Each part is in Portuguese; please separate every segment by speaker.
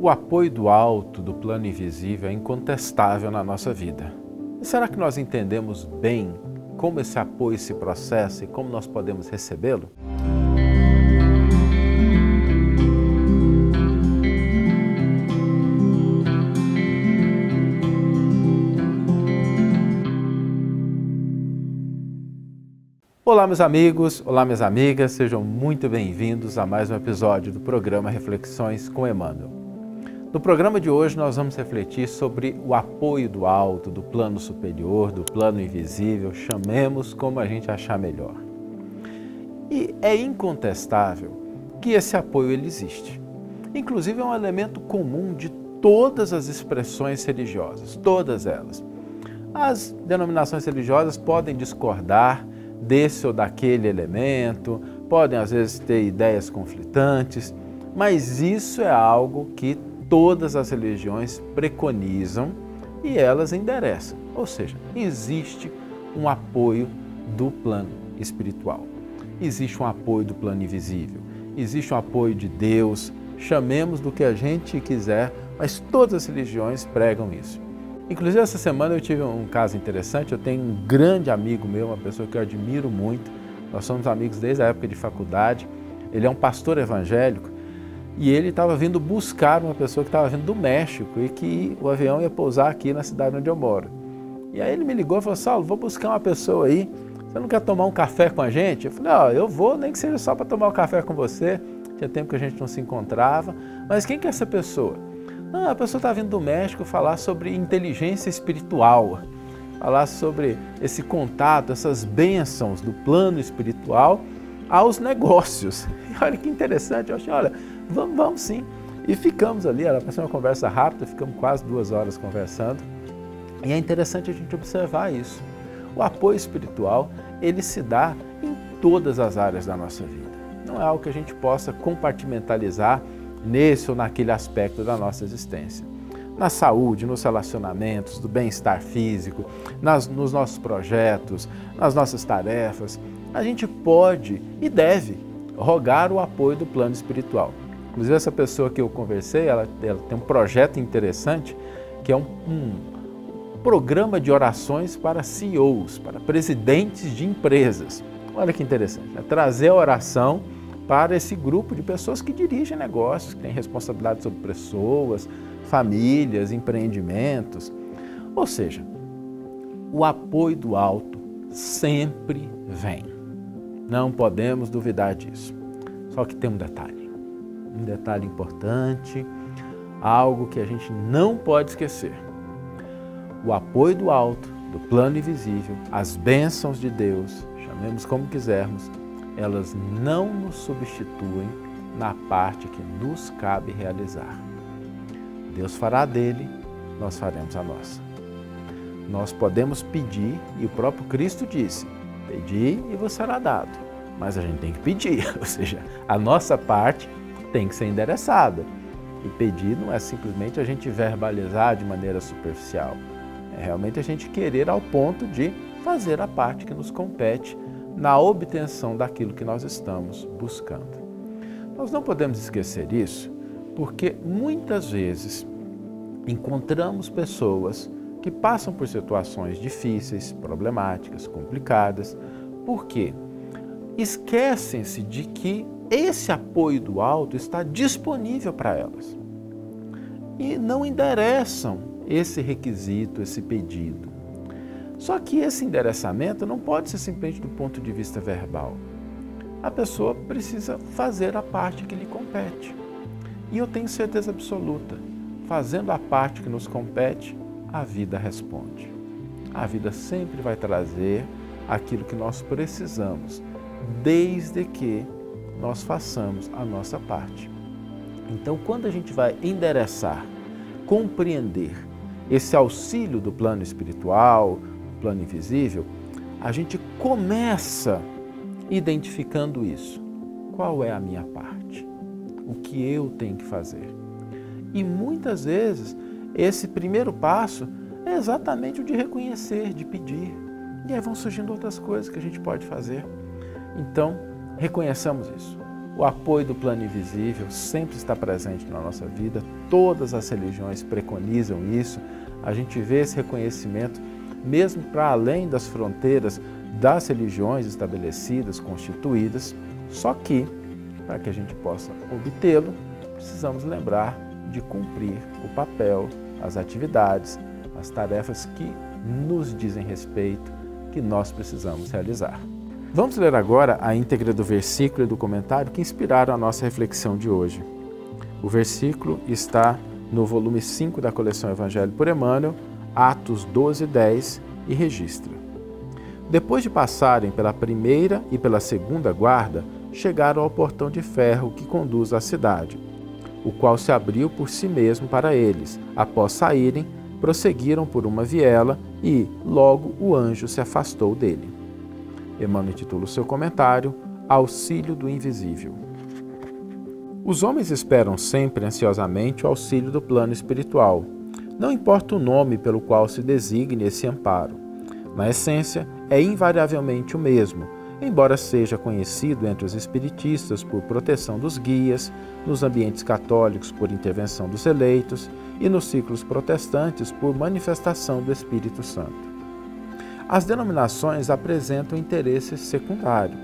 Speaker 1: O apoio do alto, do plano invisível, é incontestável na nossa vida. E será que nós entendemos bem como esse apoio se processa e como nós podemos recebê-lo? Olá, meus amigos, olá, minhas amigas, sejam muito bem-vindos a mais um episódio do programa Reflexões com Emmanuel. No programa de hoje nós vamos refletir sobre o apoio do alto, do plano superior, do plano invisível, chamemos como a gente achar melhor. E é incontestável que esse apoio ele existe. Inclusive é um elemento comum de todas as expressões religiosas, todas elas. As denominações religiosas podem discordar desse ou daquele elemento, podem às vezes ter ideias conflitantes, mas isso é algo que todas as religiões preconizam e elas endereçam. Ou seja, existe um apoio do plano espiritual, existe um apoio do plano invisível, existe um apoio de Deus, chamemos do que a gente quiser, mas todas as religiões pregam isso. Inclusive, essa semana eu tive um caso interessante. Eu tenho um grande amigo meu, uma pessoa que eu admiro muito. Nós somos amigos desde a época de faculdade. Ele é um pastor evangélico e ele estava vindo buscar uma pessoa que estava vindo do México e que o avião ia pousar aqui na cidade onde eu moro. E aí ele me ligou e falou: Saulo, vou buscar uma pessoa aí. Você não quer tomar um café com a gente? Eu falei: eu vou, nem que seja só para tomar um café com você. Tinha tempo que a gente não se encontrava. Mas quem que é essa pessoa? Não, a pessoa está vindo do México falar sobre inteligência espiritual, falar sobre esse contato, essas bênçãos do plano espiritual aos negócios. E olha que interessante, eu achei, olha, vamos sim. E ficamos ali, ela passou uma conversa rápida, ficamos quase 2 horas conversando. E é interessante a gente observar isso. O apoio espiritual, ele se dá em todas as áreas da nossa vida. Não é algo que a gente possa compartimentalizar nesse ou naquele aspecto da nossa existência. Na saúde, nos relacionamentos, do bem-estar físico, nos nossos projetos, nas nossas tarefas, a gente pode e deve rogar o apoio do plano espiritual. Inclusive, essa pessoa que eu conversei, ela tem um projeto interessante, que é um programa de orações para CEOs, para presidentes de empresas. Olha que interessante, né? Trazer a oração para esse grupo de pessoas que dirigem negócios, que têm responsabilidade sobre pessoas, famílias, empreendimentos. Ou seja, o apoio do alto sempre vem. Não podemos duvidar disso. Só que tem um detalhe importante, algo que a gente não pode esquecer. O apoio do alto, do plano invisível, as bênçãos de Deus, chamemos como quisermos, elas não nos substituem na parte que nos cabe realizar. Deus fará dele, nós faremos a nossa. Nós podemos pedir, e o próprio Cristo disse: pedi e vos será dado. Mas a gente tem que pedir, ou seja, a nossa parte tem que ser endereçada. E pedir não é simplesmente a gente verbalizar de maneira superficial. É realmente a gente querer ao ponto de fazer a parte que nos compete na obtenção daquilo que nós estamos buscando. Nós não podemos esquecer isso, porque muitas vezes encontramos pessoas que passam por situações difíceis, problemáticas, complicadas, porque esquecem-se de que esse apoio do alto está disponível para elas e não endereçam esse requisito, esse pedido. Só que esse endereçamento não pode ser simplesmente do ponto de vista verbal. A pessoa precisa fazer a parte que lhe compete. E eu tenho certeza absoluta, fazendo a parte que nos compete, a vida responde. A vida sempre vai trazer aquilo que nós precisamos, desde que nós façamos a nossa parte. Então, quando a gente vai endereçar, compreender esse auxílio do plano espiritual, plano invisível, a gente começa identificando isso. Qual é a minha parte? O que eu tenho que fazer? E muitas vezes esse primeiro passo é exatamente o de reconhecer, de pedir. E aí vão surgindo outras coisas que a gente pode fazer. Então, reconheçamos isso. O apoio do plano invisível sempre está presente na nossa vida todas as religiões preconizam isso, a gente vê esse reconhecimento mesmo para além das fronteiras das religiões estabelecidas, constituídas, só que, para que a gente possa obtê-lo, precisamos lembrar de cumprir o papel, as atividades, as tarefas que nos dizem respeito, que nós precisamos realizar. Vamos ler agora a íntegra do versículo e do comentário que inspiraram a nossa reflexão de hoje. O versículo está no volume 5 da coleção Evangelho por Emmanuel, Atos 12:10, e registra: Depois de passarem pela primeira e pela segunda guarda, chegaram ao portão de ferro que conduz à cidade, o qual se abriu por si mesmo para eles. Após saírem, prosseguiram por uma viela e, logo, o anjo se afastou dele. Emmanuel intitula o seu comentário Auxílio do Invisível. Os homens esperam sempre ansiosamente o auxílio do plano espiritual. Não importa o nome pelo qual se designe esse amparo. Na essência, é invariavelmente o mesmo, embora seja conhecido entre os espiritistas por proteção dos guias, nos ambientes católicos por intervenção dos eleitos e nos círculos protestantes por manifestação do Espírito Santo. As denominações apresentam interesse secundário.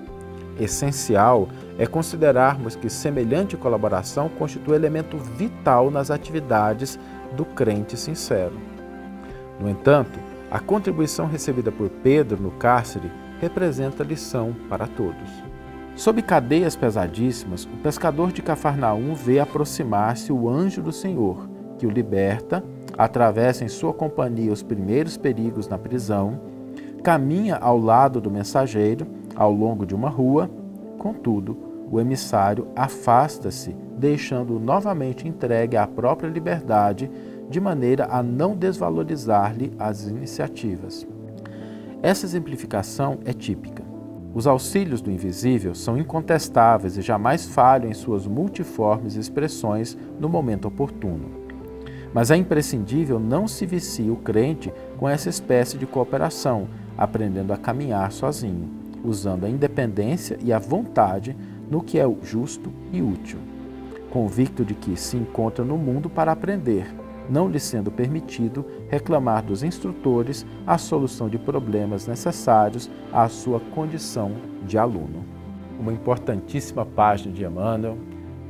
Speaker 1: Essencial é considerarmos que semelhante colaboração constitui elemento vital nas atividades do crente sincero. No entanto, a contribuição recebida por Pedro no cárcere representa lição para todos. Sob cadeias pesadíssimas, o pescador de Cafarnaum vê aproximar-se o anjo do Senhor, que o liberta, atravessa em sua companhia os primeiros perigos na prisão, caminha ao lado do mensageiro, ao longo de uma rua. Contudo, o emissário afasta-se, deixando-o novamente entregue à própria liberdade, de maneira a não desvalorizar-lhe as iniciativas. Essa exemplificação é típica. Os auxílios do invisível são incontestáveis e jamais falham em suas multiformes expressões no momento oportuno. Mas é imprescindível não se vicie o crente com essa espécie de cooperação, aprendendo a caminhar sozinho, usando a independência e a vontade no que é justo e útil, convicto de que se encontra no mundo para aprender, não lhe sendo permitido reclamar dos instrutores a solução de problemas necessários à sua condição de aluno. Uma importantíssima página de Emmanuel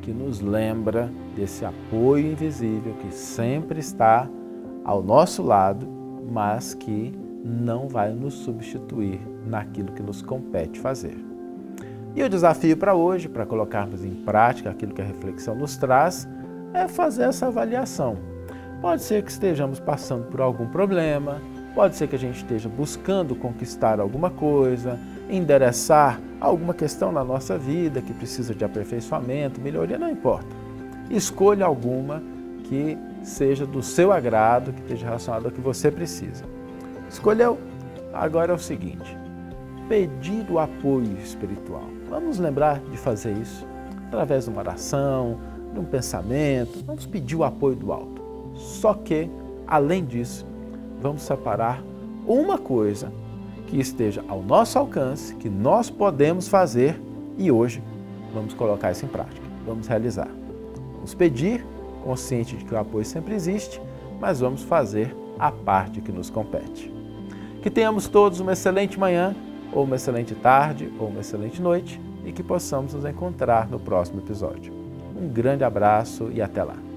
Speaker 1: que nos lembra desse apoio invisível que sempre está ao nosso lado, mas que não vai nos substituir naquilo que nos compete fazer. E o desafio para hoje, para colocarmos em prática aquilo que a reflexão nos traz, é fazer essa avaliação. Pode ser que estejamos passando por algum problema, pode ser que a gente esteja buscando conquistar alguma coisa, endereçar alguma questão na nossa vida que precisa de aperfeiçoamento, melhoria, não importa. Escolha alguma que seja do seu agrado, que esteja relacionada ao que você precisa. Escolheu? Agora é o seguinte: pedir o apoio espiritual. Vamos lembrar de fazer isso através de uma oração, de um pensamento. Vamos pedir o apoio do alto. Só que, além disso, vamos separar uma coisa que esteja ao nosso alcance, que nós podemos fazer e hoje vamos colocar isso em prática. Vamos realizar. Vamos pedir, consciente de que o apoio sempre existe, mas vamos fazer a parte que nos compete. Que tenhamos todos uma excelente manhã, ou uma excelente tarde, ou uma excelente noite e que possamos nos encontrar no próximo episódio. Um grande abraço e até lá!